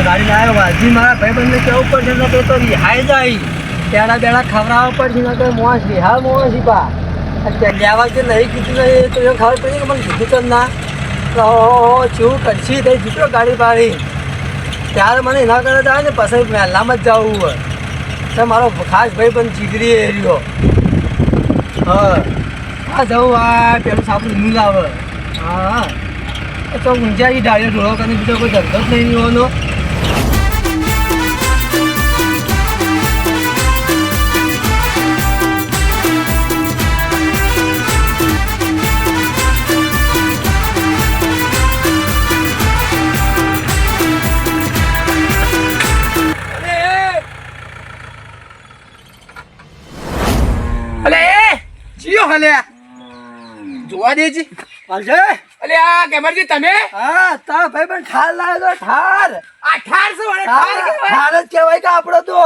ગાડી લાવ્યો હજી મારા ભાઈબંધને કેવું પડશે ને તો રિહાઈ જાય પેલા બેડા ખવડાવવા પડશે ને તો મોસ રિહા મોસ પા લેવા જે નહીં કીધું નહીં તો એને ખબર પડી કે મને કીધું તો ના તો શું કરશી થઈ જીતો ગાડી પાડી ત્યારે મને એના કરે જાય ને પછી પહેલામાં જ જવું હોય તો મારો ખાસ ભાઈબંધ જીગરી એ રહ્યો હા જવું આ પેલું સાપડું નું લાવે હા તો ઊંઝાની ડાળીઓ ઢોળો કરીને બીજો કોઈ ધંધો જ નહીં હોવાનો જોવા દેજી અજય અલે આ કેમરજી તમે હા તારા ભાઈ પણ ઠાર લાવ્યો તો ઠાર આ ઠાર શું અને ઠાર કેવાય ઠાર જ કહેવાય કે આપણો તો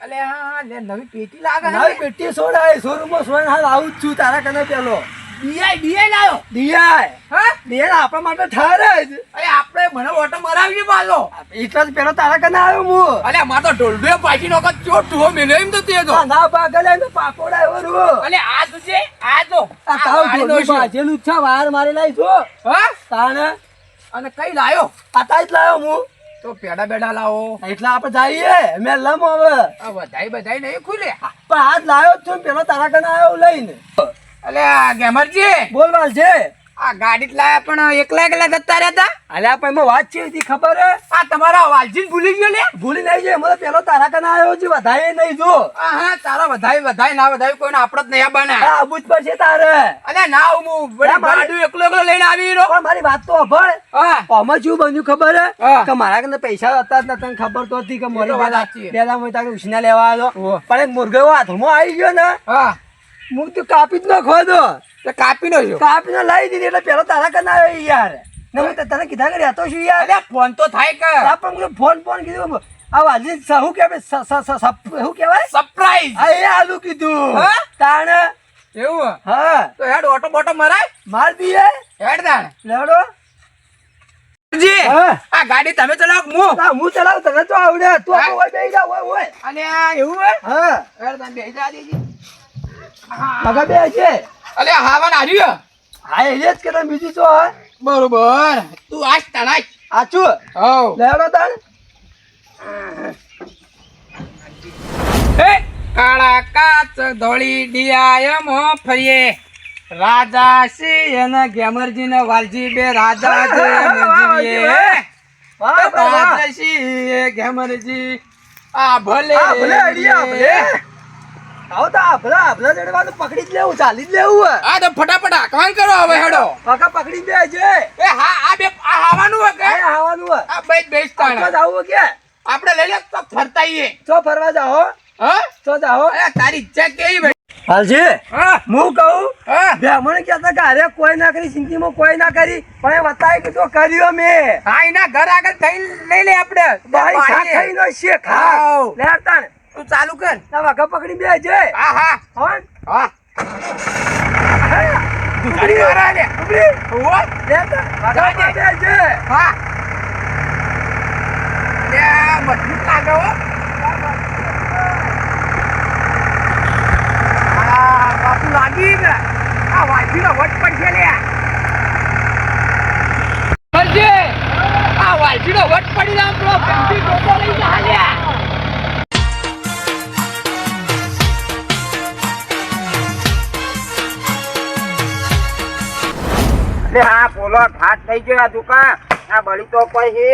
અલે આ લે નવી પેટી લાગે નવી પેટી સોડાય શોરૂમમાં સોન હાલ આવું જ છું તારા કને પેલો ડીઆઈ લાયો ડીઆઈ હા ડીઆઈ આપણા માટે ઠાર જ અરે આપણે મને ઓટો મરાવી પાલો એટલે જ પેલો તારા કને આવ્યો હું અલે માં તો ઢોલબે પાછી નો કત ચોટ ટુહો મેલે એમ તો તે તો ના પાગલ એમ તો પાપોડ આવ્યો રૂ અલે આ તુજે આ તો આ તાવ ઢોલું બાજેલું છે વાર મારી લાઈ છો હા તાને અને કઈ લાયો આ તાઈ જ લાવ્યો હું તો પેડા બેડા લાવો એટલે આપણે જઈએ મેં લમ હવે આ બધાઈ નહીં ખુલે પણ હાથ લાવ્યો જ છું ને પેલો તારા કને આવ્યો લઈને અલે આ ગેમરજી બોલ વાલ છે આ ગાડી જ લાયા પણ એકલા જતા રહ્યા અલ્યા પણ એમાં વાત છે એથી ખબર હે આ તમારા વાલજી ભૂલી ગયો લે ભૂલી નહીં જાય મને પેલો તારા કને આવ્યો છે વધારે નહીં જો હા તારા વધાઈ ના વધાઈ કોઈને આપણો જ નહીં બને આ આબુ જ પડશે તારે અલે ના હું ગાડું એકલો લઈને આવી રહ્યો પણ મારી વાત તો અભળ હા આમાં શું બન્યું ખબર હે હા. કે મારા કને પૈસા હતા જ નતા તને ખબર તો હતી કે એ તો મોરી વાત સાચી છે. પેલા હું તારે ઉછીના લેવા આવ્યો ઓહ. પણ એક મુર્ગો હાથમાં આવી ગયો ને હા હું તો કાપી જ નાખો દો તો કાપી નો જો કાપીને લાવી દીધી એટલે પેલો તારા કને આવ્યો યાર ને હું તને કીધા કે રહેતો છું યાર અલે ફોન તો થાય કે આ પણ મને ફોન કીધું આ વાજી શું કહેવાય શું કહેવાય સરપ્રાઈઝ આ એ આલુ કીધું હા? તાણ એવું હા તો હેડ ઓટો બોટો મરાય માર દીએ હેડ દાણ લેડો જી હા. આ ગાડી તમે ચલાવો હું હું ચલાવ તને તો આવડે તું હા? આપણે ઓય બેહી જા ઓય અને આ એવું હે હા હેડ દાણ બેહી જા દેજી મગા બે છે અલે હાવન આવ્યું હા એ જ કે તને બીજું શું હે બરોબર તું આજ તણાય આચું હવ લેડો તાણ એ કાળા કાચ ધોળી ડિયાયમાં ફરીએ રાજા સિંહ અને ગેમરજી ને વાલજી બે રાજા છે મંજીરીએ. વાહ વાહ રાજા સિંહ ગેમરજી આ ભલે આ ભલે આઈડિયા ભલે આવો તો આ ભલા જડવાનું પકડી જ લેવું ચાલી જ લેવું હે આ તો ફટાફટ આકવાન કરો હવે હેડો પકા પકડી દે છે એ હા આ બે આ હાવાનું હે કે આ આવવાનું હે આ બેસ બેસ તાણ તો જાવું કે આપણે લઈ લે તો ફરતાઈએ ચો ફરવા જાઓ હા ચો જાઓ અરે તારી ઈચ્છા કેવી ભાઈ હાલજી હા હું કહું હા બ્રાહ્મણ કહેતા કે અરે કોઈ ના કરી જિંદગીમાં કોઈ ના કરી પણ એ બતાવી કે તો કર્યો મેં હા એના ઘર આગળ થઈ લઈ લે આપણે બાઈ ખા ખાઈ નો છે ખા હાવ. લે તાણ તું ચાલુ કર ના વાઘા પકડી બે છે હા હા હોન હા ટુકડી મારા લે ટુકડી ઓય લે તાણ વાઘા જાજે. બે છે હા લે મજબૂત લાગે હો આ બાપુ લાગી ને આ વાજીનો વટ પડશે લે કરજે આ વાજીનો વટ પડી જાય પેલો ગંદી ટોપો લઈ જા લે હા પોલો ઠાટ થઈ ગયો આ દુકાન આ બળી તો કોઈ છે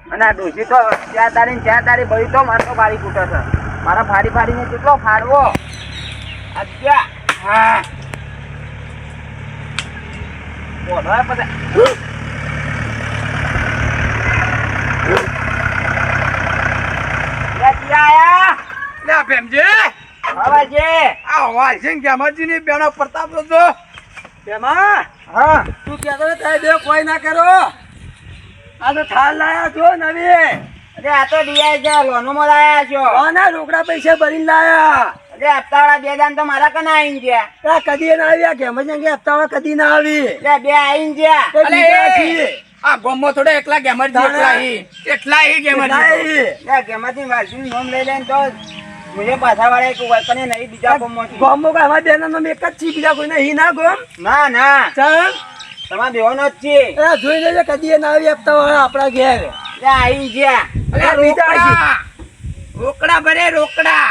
અને આ ડોસી તો ચાર દાડી બળી તો મારે તો બારી કૂટે છે મારા ફાડીને કેટલો ફાડવો અચ્છા હા બોલો બધા લે ભેમજે હવે જે આ વાલસિંહ ગેમરજીની બેનો પ્રતાપ તો તેમાં હા તું કહેતો ને તારે બે કોઈ ના કરો આ તો થાળ લાયા છો નવી અરે આ તો ડીઆઈ છે લોનમાં લાયા છો કોના રોકડા પૈસા ભરીને લાયા અરે હપ્તાવાળા બે દાન તો મારા કને આવીને ગયા આ કદી ના આવી આ ગેમ જ હપ્તામાં કદી ના આવી એટલે બે આવીને ગયા એ બીજા છીએ. આ ગોમમાં થોડા એકલા ગેમરજી એકલા હી ગેમરજી લે કેમાંથી વાલજીનું નામ લઈ લઈને તો મુજે પાછા વાળા એક વતને નહીં બીજા ગોમમાંથી. ગોમો કે અમારા બેનનો એક જ છી બીજા કોઈ નહીં ના ગોમ ના ના ચાલ તમારે બેવાનો જ છે. એ જોઈ લેજે કદી એ ના આવી આપતા વાળા આપણા ઘેર લે આઈ ગયા. અરે રોકડા ભરે રોકડા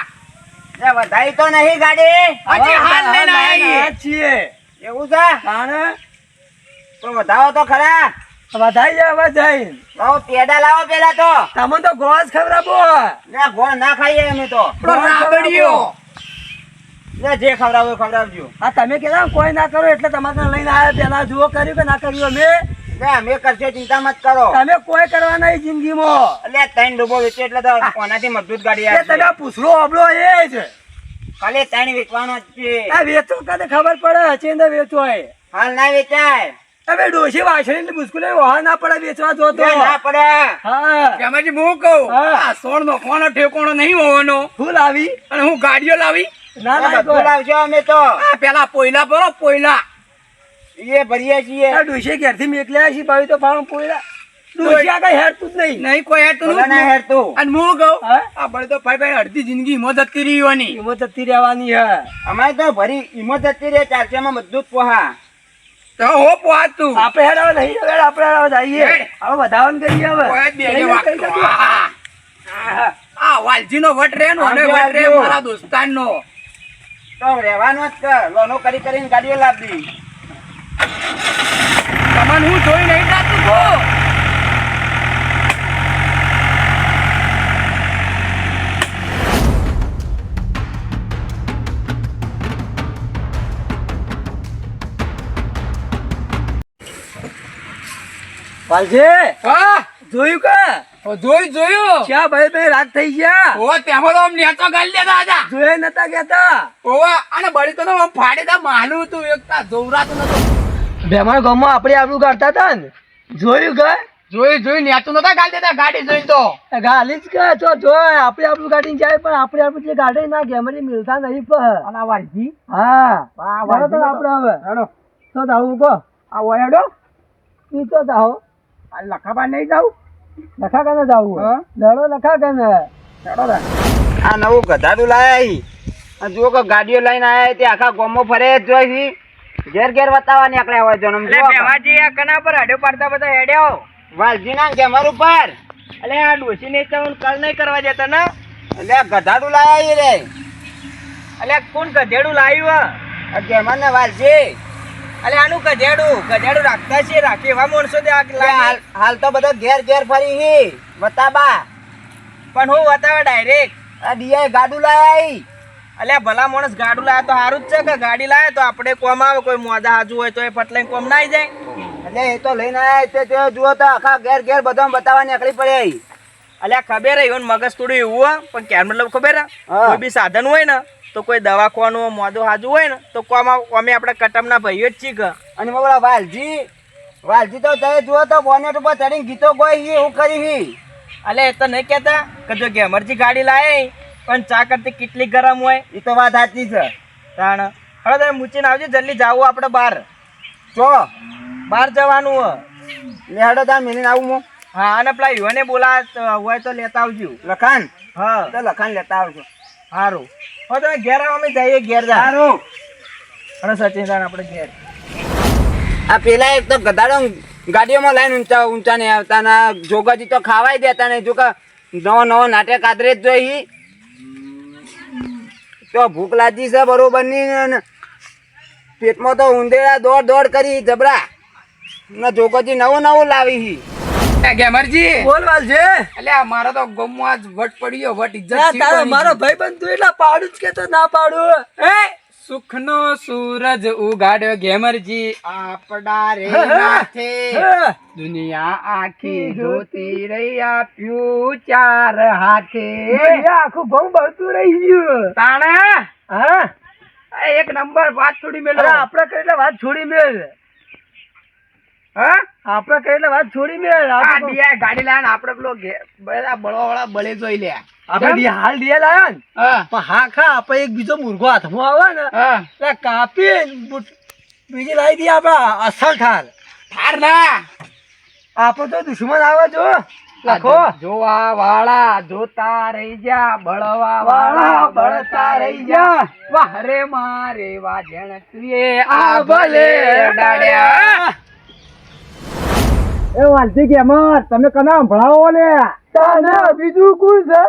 લે વધાઈ તો નહીં ગાડી. હજી હાલ લઈને આયા છીએ એવું છે તાણે તો વધાવો તો ખરા. વધાઈ જાય વધાઈ લાવો પેડા લાવો પેલા તો. તમે તો ગોળ ખવડાવો લે ગોળ ના ખાઈએ અમે તો. રાબડીઓ લે જે ખવડાવો એ ખવડાવજો. આ તમે કહેતા કોઈ ના કરો એટલે તમારે લઈને આવ્યા પેલા જુઓ કર્યું કે ના કર્યું અમે લે અમે કરશે ચિંતા મત કરો. તમે કોઈ કરવા નહીં જિંદગીમાં એટલે ત્રણ ડબ્બો વેચે એટલે તો કોનાથી મજબૂત ગાડી એ આવે તમે છે. પૂછડો અબળો એ જ ખાલી ત્રણ વેચવાનો જ છે. આ વેચો કદે ખબર પડે ચેન્દ વેચો હોય હાલ ના વેચાય. તમે ડોશી વાસણી એટલે મુશ્કેલી વહા ના પડે વેચવા જો તો લે ના પડે. હા ગેમરજી હું કહું હા. આ સોળ નો કોનો ઠેકોણો નહીં હોવાનો ફૂલ આવી અને હું ગાડીઓ લાવી ના લે ના બધું લાવજો અમે તો. આ પેલા પોયલા ભરો પોયલા એ ભરીએ છીએ. આ ડોશી ઘેરથી મેકલ્યા છે ભાઈ તો પાણ પોયલા ડોશી આ કઈ હેરતું જ નહીં નહીં કોઈ હેઠું ભલે ના હેરતું. અને હું કહું હા? આ બળે તો ભાઈ ભાઈ અડધી જિંદગી મદદ કરી હોવાની હિંમત જતી રહેવાની હે અમારે તો ભરી હિંમત જતી રહે 400 માં બધું જ પોહા. તો હો પોહાત તું આપણે હેડ હવે નહીં હવે આપણે હવે જઈએ હેડ. હવે વધાવન કરીએ હવે કોઈ જ બે નહીં, જેવા નહીં, નહીં, આ આ વાલજી નો વટ રે નો અને આવજો, વટ રે આવજો. મારા દોસ્તાન નો તો રહેવાનું જ કર. લોનો કરી કરીને ગાડીઓ લાવવી. તમને હું જોઈ નહીં જાતું કો વાલજી હા જોયું કે જોયું ક્યાં ભાઈ ભાઈ રાત થઈ ગયા ઓ તેમાં તો આમ નેતો ગાલી દેતા હતા જોયે નતા કેતા ઓવા અને બળી તો આમ ફાડી દા માલું તું એકતા જોવરાતું નતો ભેમાર ગામમાં આપણે આબરૂ કાઢતા હતા ને જોયું કે જોઈ નેતું નતા ગાલી દેતા ગાડી જોઈને તો ગાલી જ કે તો જોય આપણે આબરૂ કાઢીને જાય પણ આપણે આપણે ગાડી ના ગેમરી મિલતા નહીં પણ અને વાલજી હા વાહ, બરો તો વાલજી આપણે હવે હેડો તો જાવું કો આ ઓયડો ઈ તો જાઓ આ લખાબા નહીં જાવ લખા કને જાવું હા? લડો લખા કને હેડો રે આ નવું ગધાડું લાયા. આ જુઓ કે ગાડીઓ લઈને આયા તે આખા ગામમાં ફરે જ જોઈ છી. ઘેર ઘેર બતાવવા નીકળ્યા હોય જન્મ જુઓ કે. આ કના પર હડ્યો પાડતા બધા હેડ્યો વાલજીના ગેમર ઉપર. અલે આ ડોસી ને તો કલ નહીં કરવા જતા ને એટલે આ ગધાડું લાયા ઈ રે. અલે કોણ ગધેડું લાવ્યું આ ગેમર ને વાલજી. અલે આનું ગધેડું રાખતા છે રાખી એવા માણસો દે એટલે હાલ તો બધો ઘેર ઘેર ફરી હી બતાબા. પણ હું બતાવે ડાયરેક્ટ આ ડીઆઈ ગાડું લાયા ઈ. અલ્યા ભલા માણસ ગાડું લાવે તો સારું જ છે કે ગાડી લાવે તો આપણે કોમ આવે કોઈ મોજા હાજુ હોય તો એ પટલાઈ કોમ ના આવી જાય એટલે એ તો લઈને આયા તે તે જુઓ તો આખા ઘેર ઘેર બધા બતાવવા નીકળી પડે ઈ. અલ્યા ખબર હે મગજ થોડું એવું હોય પણ ક્યાં મતલબ ખબર હે હા. કોઈ બી સાધન હોય ને તો કોઈ દવાખાનું મોજો હાજુ હોય ને તો કોમે આપણે કટમના ભાઈઓ જ છીએ કે અને બોલા વાલજી તો તમે જુઓ તો બોનેટ ઉપર ચડીને ગીતો ગોઈ હી હું કરી હી. અલે એ તો નહીં કહેતા કે જો ગેમરજી ગાડી લાવે પણ ચા કરતી કેટલી ગરમ હોય એ તો વાત સાચી છે. તાણ હવે તમે મૂચીને આવજો જલ્દી જાવું આપણે ચો બહાર જવાનું હોય લેહડો તાર મિલીને આવું હું. હા અને પેલા યુવાને બોલા હોય તો લેતા આવજો લખાણ હા તો લખાણ લેતા આવજો. સારું હવે તમે ઘેર આવો અમે જઈએ ઘેર જા સારું. અને સચિન આપણે ઘેર આ પેલા એક તો ગધાડો ગાડીઓમાં લાઈન ઊંચા નહીં આવતા ના જોગાજી તો ખાવાય દેતા નહીં. જો કે નવો નાટક આદરે જ જોઈ તો ભૂખ લાગી છે બરોબર ની પેટમાં તો ઉંદેડા દોડ કરી જબરા ને જોગાજી નવું લાવી હી. ગેમરજી બોલ વાલજી અલ્યા મારો તો ગમવા જ વટ પડ્યો વટ ઇજ્જત તારો મારો ભાઈ બંધ તું એટલા પાડું જ કેતો ના પાડું સુખનો સૂરજ ઉગાડ્યો ગેમરજી આપડા રે હે, હે. નાથે હે. દુનિયા આખી જોતી રહી આપ્યું ચાર હાથે એ આખું ઘઉં બળતું રહી ગયું તાણે હા એક નંબર વાત છોડી મેલો અરે આપણે કઈ એટલે વાત છોડી મેલ હા આપણે કઈ એટલે વાત છોડી મેલ આ આપણે ડીઆઈ ગાડી લાયા આપણે પેલો બધા બળવાવાળા બળે જોઈ લે હાલ ડીએલ આવ્યા ને હા પણ હા ખા આપણે એક બીજો મુર્ગો હાથમાં આવે ને હા એટલે કાપી બીજી લાવી દઈએ આપડા અસલ ઠાર થાર ના આપણો તો દુશ્મન આવે જો લખો જોવા વાળા જોતા રહી જા, બળવા વાળા બળતા રહી જા, વાહરે મારે વાજણ તુએ આ ભલે ડાડ્યા. એ વાલજી ગેમર તમે કના સંભળાવો લે તાના બીજું કોણ છે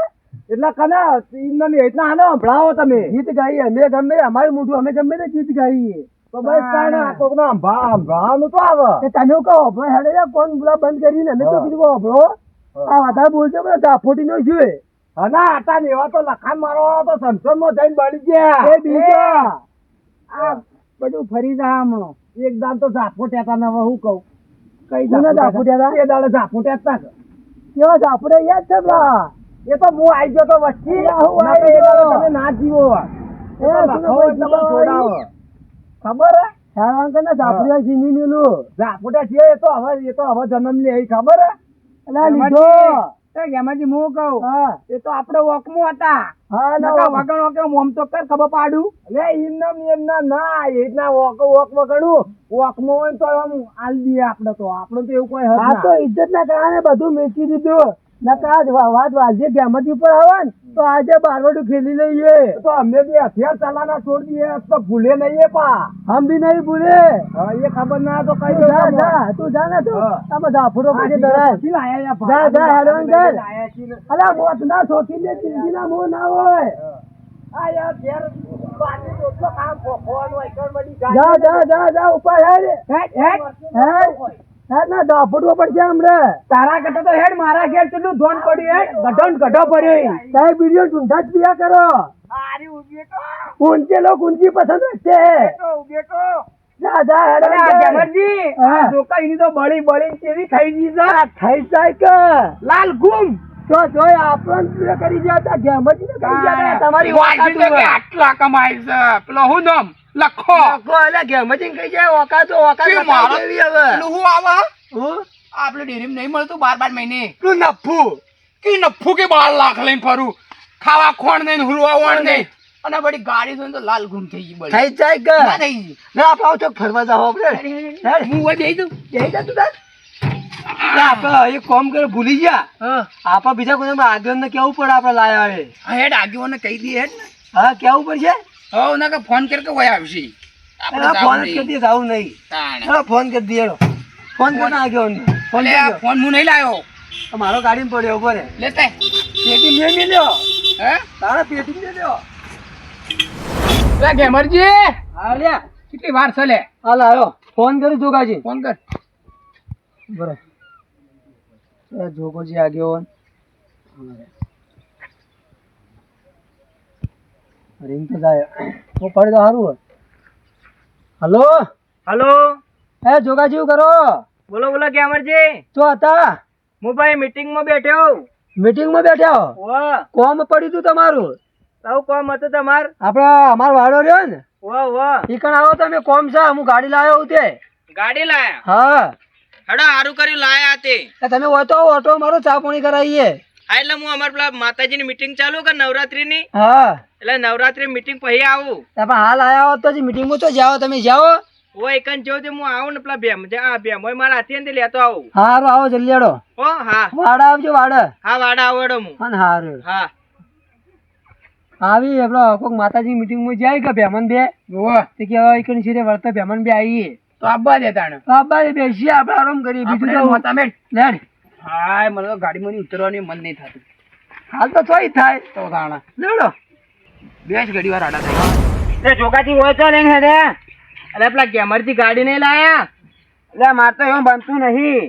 એટલે કના ઇન્ના એટલા આનો સંભળાવો તમે ગીત ગાઈએ અમે ગમે અમારું મોઢું અમે ગમે તે ગીત ગાઈએ તો બસ તાના કોકનો સંભળાવાનું તો આવે તમે કહો ભાઈ હેડે કોણ બોલા બંધ કરીને અમે તો કીધું સાંભળો આ વધારે બોલજો બધા ડાફોટી નો જોઈએ ના આટા ને એવા તો લખાણ મારો તો સંસદમાં જઈને બળી ગયા એ બીજા આ બધું ફરી જા હમણો એક દાન તો ઝાફોટ્યા હતા ને હવે હું કહું કઈ ઝાફોટ્યા હતા એ દાડે ઝાફોટ્યા હતા કેવા ઝાફોટ્યા યાદ છે બા એ તો હું આવી ગયો તો વચ્ચે તમે ના જીવો ખબર હે હેરાન ને ઝાફોટ્યા જીની મેલું ઝાફોટ્યા છે એ તો હવે જન્મ લે ખબર હે ગેમાજી હું કહું એ તો આપડે વોકમાં હતા. વગણ વગર મોમ તો કર ખબર પાડું એમના ના એટલા વોક વગણું વોકમાં હોય તો આમ આલ દઈએ આપડે તો એવું કોઈ હદ ના. તો ઇજ્જત ના કારણે બધું મેચી દીધું નકા વાત વાલજી ગેમતી ઉપર આવે ને તો આજે બારવડું ખેલી લઈએ તો અમને બી હથિયાર ચલાના છોડ દઈએ તો ભૂલે નહીં પા હમ બી નહીં ભૂલે એ ખબર ના તો કઈ તું જા ને તું તમે ઝાફુડો પછી ડરાય જા જા હેડવાન કર અલા મોત ના સોચી ને ચીંજી ના મોં ના હોય આ યાર ઘેર પાછી તો કામ ફોન હોય કર બડી જા ઉપર હેડ ના ડાફડવો પડશે હમણે તારા કટો તો હેડ મારા ઘેર કેટલું ધોન પડ્યું હેડ ગઢો પડ્યો સાહેબ વિડિયો ઢૂંઢા જ પિયા કરો આરી ઉબેટો ઊંચે લોક ઊંચી પસંદ છે ઉબેટો જા હેડ ગેમરજી જોકા ઇની તો બળી કેવી થઈ ગઈ છે થઈ જાય કે લાલ ગુમ તો જોય આપણ તું કરી જાતા ગેમરજી ને કરી જાતા તમારી વાત કે આટલા કમાઈ છે પેલો હું નામ લખો એટલે ગેમરજી કઈ જાય ઓકા મારો એવી હવે હું આવા આપડે ડેરીમાં નહીં મળતું 12 મહિને તું નફુ કે 12 લાખ લઈને ફરું, ખાવા ખોણ નહીં, હુરવા વણ નહીં, અને બધી ગાડી જોઈને તો લાલ ગુમ થઈ ગઈ. થઈ જાય કે ના થઈ ગઈ ના આપણે આવો ચોક ફરવા જાવ આપણે હું હોય બેહી દઉં તું તાર આપણે એક કામ કરે ભૂલી ગયા આપણે બીજા કોઈ આગળ ને કેવું પડે આપણે લાયા આવે હેડ આગેવાને કહી દઈએ હેડ ને. હા કેવું પડશે હો ના કે ફોન કર કે વય આવશે ફોન જ કરી દઈએ જાવું નહીં ફોન કરી દઈએ ફોન કોને આગળ ફોન હું નહીં લાયો, મારો ગાડી પડ્યો ઉભો રે લેતા પેટી મેં મેલ્યો હે તારા પેટી મેલ્યો ગેમરજી હા લ્યા કેટલી વાર છે લે હાલ આવ્યો ફોન કરી જોગાજી ફોન કર બરાબર જોગોજી આગળ રિંગ તો જાય હું પડે તો સારું હલો હલો હે જોગાજી કરો બોલો ગેમરજી તો હતા હું ભાઈ મીટિંગ માં બેઠ્યો મીટિંગમાં બેઠા વાહ કોમ પડ્યું તું તમારું આવું કોમ હતું તમાર અમારો વાડો રહ્યો ને વાહ ઈ કણ આવો તમે કોમ છે હું ગાડી લાવ્યો હું તે ગાડી લાયા હા હડો સારું કર્યું લાયા તે તમે હોય તો ઓટો મારો ચા પાણી કરાવીએ હા એટલે હું અમાર પેલા માતાજીની મીટિંગ ચાલુ કર નવરાત્રીની હા એટલે નવરાત્રી મીટિંગ પછી આવું તમે હાલ આયા હોત તો મીટિંગમાં તો જાઓ તમે જાઓ ઓ એકન જો તે હું આવું ને પેલા બેમ હોય મારા હાથી લેતો આવું હારું આવો જલ્દી આડો ઓ હા વાડા આવજો વાડા હા વાડા આવડો હું હા હારું હા આવી આપડે કોક માતાજી મીટિંગ માં જાય કે બેમન બે તે કેવાય કે છે વર્તા બેમન બે આવીએ તો આબા દે તાણે બાબા બેસી આપણે આરામ કરીએ બીજું તો તમે લેડ હાય મને તો ગાડીમાં ઉતરવાની મન નહીં થતું. હાલ તો ચોઈ થાય તો તાણા લેડો બેસ ઘડી વાર આડા થઈ એ જોગાજી હોય તો લઈને હેડે અરે પેલા ગેમરજી ગાડી નહીં લાયા એટલે માર તો એવું બનતું નહીં.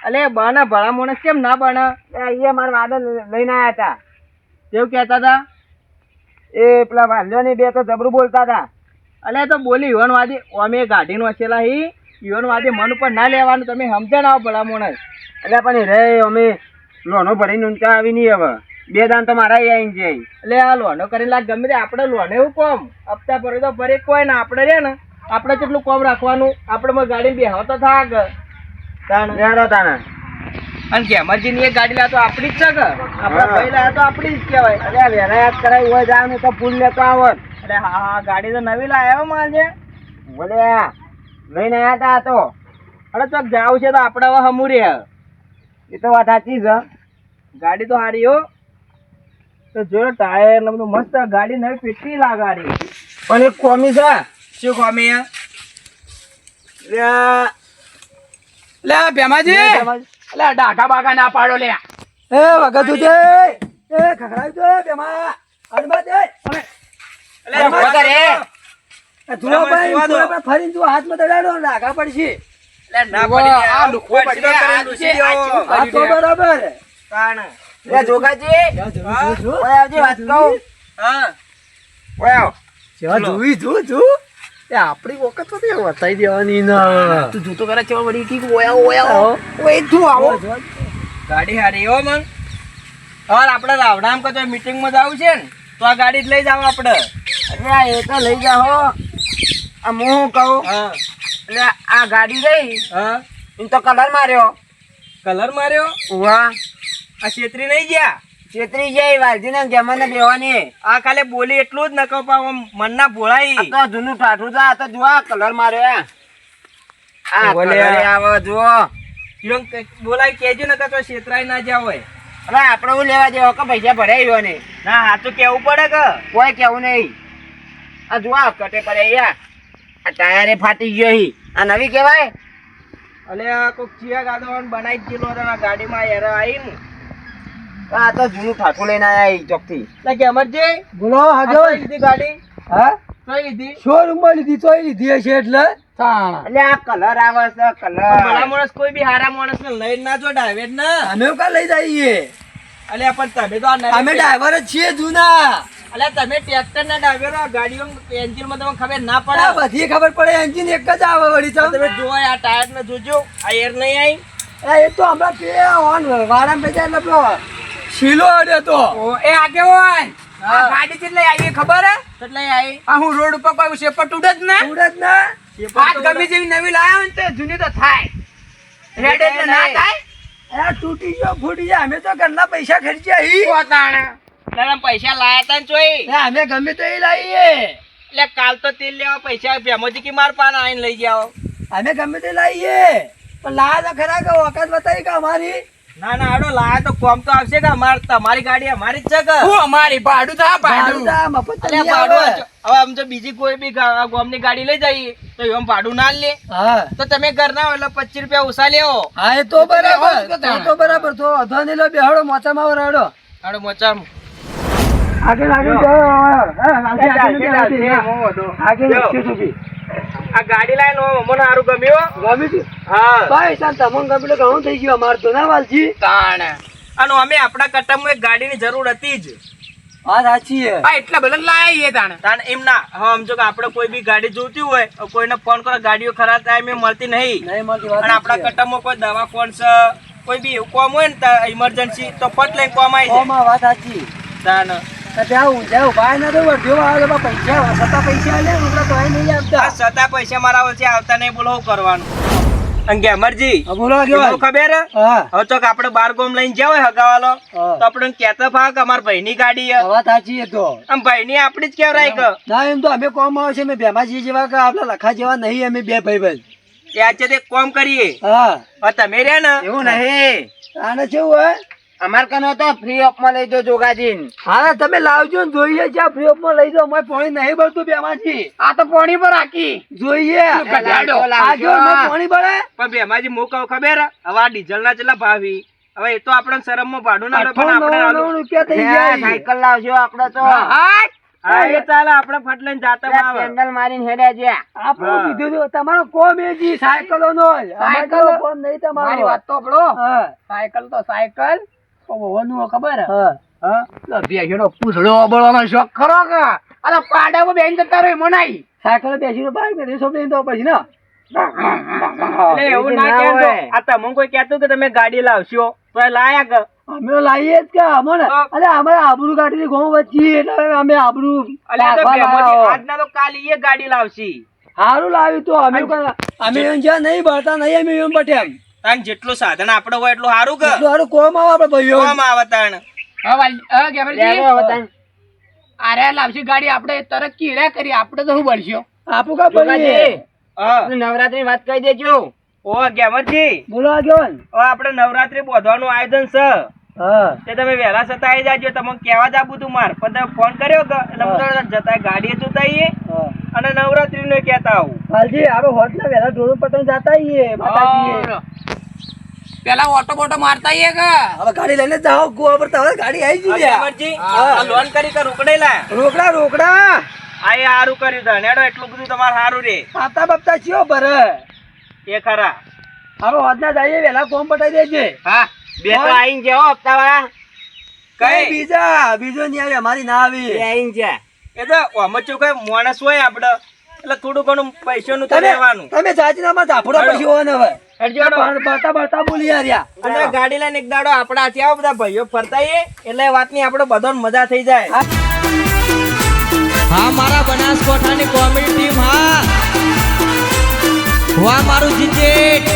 અલે બને ભલા માણસ કેમ ના બને અહીંયા મારા વાદળ લઈને આવ્યા હતા. કેવું કહેતા હતા એ પેલા વાલ્યોની બે તો જબરું બોલતા હતા. અલે તો બોલી યુવાનવાદી અમે ગાડી નો હસેલા હી યુવાનવાદી મન ઉપર ના લેવાનું તમે સમજે ના ભલા માણસ એટલે પણ રે અમે લોનો ભરીને ઊંચા આવી નહીં હવે 2 દાન તો મારા આવીને જાય. એટલે આ લોનો કરેલા ગમે તે આપણે લોને એવું કોમ હપ્તા ભરે તો ભરે કોઈ ના આપણે રે ને આપણે કેટલું કોમ રાખવાનું આપણે ગાડી બેહો તો થાક તાણા અને ગેમરજી ની એક ગાડી લાતો આપડી જ છે કે આપડા ભાઈ લાયા તો આપડી જ કહેવાય. અરે વેરા યાદ કરાવી હોય જવાનું તો ફૂલ લેતો આવત. અરે હા ગાડી તો નવી લાયા માલજે બોલે લઈને આવ્યા હતા તો અરે ચોક જાવ છે તો આપડે હવે હમું રે એ તો વાત સાચી છે. ગાડી તો સારી હો. તો જો ટાયર ને બધું મસ્ત ગાડી નવી પેટી લાગાડી. પણ એક કોમી છે. શું કોમી હે? લે ભેમાજી લે ડાઘા બાઘા ના પાડો લે. એ વગર તું છે એ ખખડાવી દો બેમાં અડબા દે હવે એટલે ઉભા કરે. ધુઆ ભાઈ ફરીને તું હાથમાં દડાડો ને આગા પડશે એટલે ના પડી લે. આ લુખો પડશે તો કરે ડૂસી ગયો. આ તો બરાબર તાણ. લે જોગાજી ઓય આવજી વાત કહું. હા. ઓય આવ. જેવા જોઈ જો એ આપણી વખત તો વતાઈ દેવાની ના તું જોતો કરે ચેવા વળી કી ઓય ઓય ઓય તું આવો. ગાડી હારી હો મન. હવે આપણે રાવણામ કતો મીટિંગ માં જવું છે ને તો આ ગાડી જ લઈ જાવ આપણે. અરે એ તો લઈ જાઓ. આ હું કહું હા. એટલે આ ગાડી રહી હા. એમ તો કલર માર્યો. કલર માર્યો. વાહ આ છેતરી નહીં ગયા. છેતરી જાય વાલજી ને જમાને બેવાની. આ ખાલી બોલી એટલું જ ન કહો પણ આમ મનના ભોળાઈ. આ તો જૂનું ઠાઠું છે. આ તો જો આ કલર માર્યો. આ બોલે. કલર આવો જુઓ. ઈવન બોલાય કેજો ને તો છેતરાઈ ના જાવ હોય. હવે આપણે હું લેવા દેવો કે પૈસા ભરાયો ને ના હાચું કેવું પડે કે. કોઈ કેવું નહીં. આ જુઓ આ કટે પડે યાર. આ ટાયરે ફાટી ગયો હી. આ નવી કહેવાય. અલે આ કોક ચિયા ગાદો બનાવી જ ગયેલો હતો આ ગાડીમાં યાર આવીને. આ તો જૂનું ઠાઠું લઈને આયા ચોકથી. એટલે કે અમરજી બોલો આ હાજો કઈ લીધી ગાડી? હા કઈ લીધી? શોરૂમ માં લીધી તોય લીધી હશે એટલે એટલે આ કલર આવે છે ભલા કલર. માણસ કોઈ બી હારા માણસ ને લઈ ના જો ડ્રાઈવર ને. અમે કા લઈ જઈએ અલે પણ તમે તો આ નવી અમે ડ્રાઈવર જ છીએ જૂના અલે તમે ટ્રેક્ટર ના ડ્રાઈવરો આ ગાડીઓ એન્જિન માં તમને ખબર ના આ પડે. બધી ખબર પડે એન્જિન એક જ આવે વળી તો તમે જોવા આ ટાયર ને જોજો આ એર નહીં આવી. એ તો હમણાં પે ઓન વારામ બેજા એટલે પેલો શીલો અડ્યો તો એ આગે હોય. આ ગાડી કેટલી આવી ખબર હે? એટલે આવી આ હું રોડ ઉપર કોઈ શેપટ ઉડે જ ને. ઉડે જ ના આજ ગમે જેવી નવી લાયા હોય ને તો જૂની તો થાય. રેડ એટલે ના થાય. એ તૂટી ગયો ફૂટી જાય અમે તો ઘરના પૈસા ખર્ચ્યા હી પોતાણે. તારા પૈસા લાયા તા ને ચોઈ. એ અમે ગમે તો એ લાવીએ એટલે કાલ તો તેલ લેવા પૈસા ભેમોજી કી માર પાન આવીને લઈ જાઓ. અમે ગમે તે લાવીએ પણ લાયા તો ખરા કે વખત બતાવી કે અમારી ના ના આડો લાયા તો કોમ તો આવશે કે અમાર તમારી ગાડી અમારી જ છે કે. હું અમારી ભાડું થા ભાડું. ભાડું મફત તો અલ્યા નહીં ભાડું આવે. હવે આમ તો બીજી કોઈ બી ગામની ગાડી લઈ જઈએ તો એમ ભાડું ના લે. હા તો તમે ઘરના હોય એટલે 25 રૂપિયા ઓછા લેવો. હા એ તો બરાબર એટલે તો બરાબર તો અધો નહીં લો બેહડો મોચામાં વરાડો આડો મોચામ. આગળ આગળ આગળ આ ગાડી લાઈને મને સારું ગમ્યું. ગમી તું હા. ભાઈ સાહેબ તમને ગમી તો ઘણું થઈ ગયું અમારે તો ના વાલજી તાણે. અને અમે આપણા કટમમાં એક ગાડીની જરૂર હતી જ. હા સાચી છે આ એટલા બધા લાયા તાણે. તાણ એમ ના હવે સમજો કે આપણે કોઈ બી ગાડી જોઈતી હોય તો કોઈને ફોન કરો ગાડીઓ ખરાબ થાય એમ મળતી નહીં. નહીં મળતી વાત અને આપણા કટમમાં કોઈ દવા કોણ છે કોઈ બી એવું કોમ હોય ને ઇમરજન્સી તો ફટ લઈને કોમ આવી જાય. ઓમાં વાત સાચી તાણ જાઉં ભાઈ ના તો વર્ધ્યો આવે તો પૈસા સતા પૈસા લે આપડા તો નહીં આ આપતા સતા પૈસા મારા વચ્ચે આવતા નહીં બોલો શું કરવાનું. અને કે અમરજી હા, બોલો કેવું આગેવાન. ખબર હે? હા હવે તો કે આપણે બાર ગામ લઈને જાવ હગાવાલો હા. તો આપણે કહેતા ફાવ કે અમારા ભાઈની ગાડી હે. વાત સાચી છે તો આમ ભાઈની આપણી જ કેવરાય કે ના એમ તો અમે કોમ આવે છે અમે ભેમાજી જેવા કે આપડા લખા જેવા નહીં અમે બે ભાઈ ભાઈ ત્યાં છે તે કોમ કરીએ. હા હવે તમે રહ્યા ને એવું નહીં. આને કેવું હોય અમાર કનો તો ફ્રી ઓફ માં લઈ જો જોગાજી. હા તમે લાવજો ને જોઈએ જ્યાં ફ્રી ઓફ માં લઈ જાઓ અમારે પાણી નહીં ભરતું ભેમાજી આ તો પોણી પર રાખી. જોઈએ કઢાડો. આગળ અમારે પાણી ભરે પણ બેમાજી હું કહું ખબર હે? હવે આ ડીઝલ ના ચેટલા ભાવી. હવે એ તો આપણે શરમ માં ભાડું ના લે પણ આપણે 98 આલું. રૂપિયા થઈ જાય સાયકલ લાવજો આપડે તો. હા એ ચાલે આપણે ફટ લઈને જાતા આવે. પેન્ડલ મારીને હેડ્યા જ્યાં. આપણું કીધું હતું, તમારો કોમ એ જી સાયકલો નો જ. અમારે સાયકલો? તો કોમ નહીં તમારો. મારી વાત તો પડો. હા સાયકલ તો સાયકલ. ઓનું ખબર હે? હા ભેગેનો પૂછડો બળવાનો શોખ ખરો કે? અલા પાડામાં બેહીને જતા રહ્યો મનાઈ. સાયકલ બેસીને બાઈક ને રેસો લઈને તો પછી ના એટલે એવું ના કહેતો. આ તમને કોઈ કહેતું કે તમે ગાડી લાવશો તો એ લાયા કે અમે તો લાવીએ જ કે અમને અરે અમારે આબરૂ કાઢી ઘઉં વચ્ચી એટલે અમે આબરૂ અલ્યા તો રાખવા બેમાજી લાવ્યા. આજના તો કાલ ઈ ગાડી લાવશી. હારું લાવ્યું તો અમે જ્યાં નહીં બળતા નહીં અમે એમ બટે એમ તાન જેટલું સાધન આપણે હોય એટલું સારું કે એટલું હારું કોમ આવે આપડે ભાઈઓ કોમ આવે તાણ. અરે લાવશી ગાડી આપણે તરક્કી રે કરી આપણે તો શું બળશો. આપું કા પડીએ હા નવરાત્રી વાત કહી દેજો. ઓ ગેમરજી, બોલો આગેવાન. હવે આપણે નવરાત્રી બોધવાનું આયોજન છે. હા તે તમે વહેલા છતાં આવી જાજો. તમને કહેવા જ આવું તું માર, પણ તમે ફોન કર્યો કે એટલે હું તો જતા ગાડીએ જતા આવીએ હા. અને નવરાત્રી નું કહેતા આવું. હાલજી આરો હોત ને વેલા ઢોળ પતંગ જાતા આઈએ માતાજીએ. પેલા ઓટો બોટો મારતા આઈએ કે હવે ગાડી લઈને જાઓ કુવા પર. હવે ગાડી આવી ગઈ લ્યા. ગેમરજી, હા. આ લોન કરી કે રોકડેલા રોકડા રોકડા આ એ સારું કર્યું છે. નેડો એટલું બધું તમારે સારું રે આપતા બપતા ચિયો ભરે. એ ખરા. હવે હોત ના જઈએ વેલા કોમ પટાઈ દેજે. હા, બે તો આઈને જાઓ હપ્તા વાળા. કઈ કઈ બીજો નહીં આવી અમારી ના આવી. આઈને જા. એ તો આમાં શું કઈ માણસ હોય આપડે એટલે થોડું ઘણું પૈસાનું તો તમે લેવાનું. તમે જાજીનામાં ઝાપડા હેડો. પછી હોવા ને હવે હેડજો, હેડો. બળતા બળતા બોલી યાર. અને ગાડી લઈને એક દાડો આપડા હાથે આવો, બધા ભાઈઓ ફરતા આવીએ એટલે વાતની આપડે બધાને મજા થઈ જાય. હા મારા બનાસકોઠાની કોમેડી ટીમ, હા વાહ મારું જીજેટ.